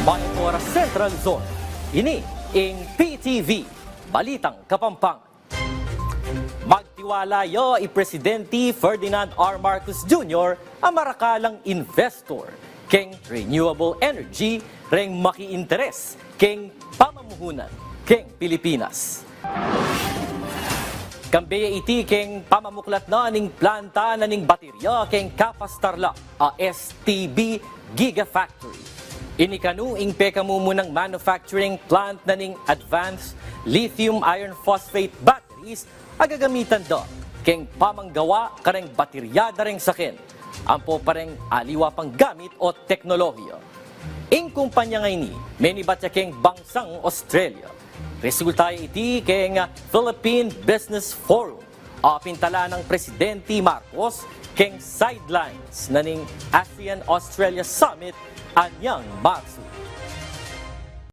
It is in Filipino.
Monitor Central Luzon. Ini ing PTV Balitang Kapampangan. Magtiwala yo i-Presidente Ferdinand R. Marcos Jr. ang marakalang investor kéng renewable energy reng maki-interes kéng pamamuhunan kéng Pilipinas. Kambeya iti kéng pamamuklat na ning planta na ning baterya kéng kapastarla a STB Gigafactory. Inikanu ing pekamumunang manufacturing plant na ning advanced lithium iron phosphate batteries agagamitan do kéng pamanggawa kareng bateryada reng sakin. Ampo pareng aliwa pang gamit o teknolohiya. Ing kumpanya ngay ni, menibatya kéng bansang Australia. Resulta iti kéng Philippine Business Forum. Pintala ng Presidente Marcos kéng sidelines na ning ASEAN-Australia Summit anyang Marso.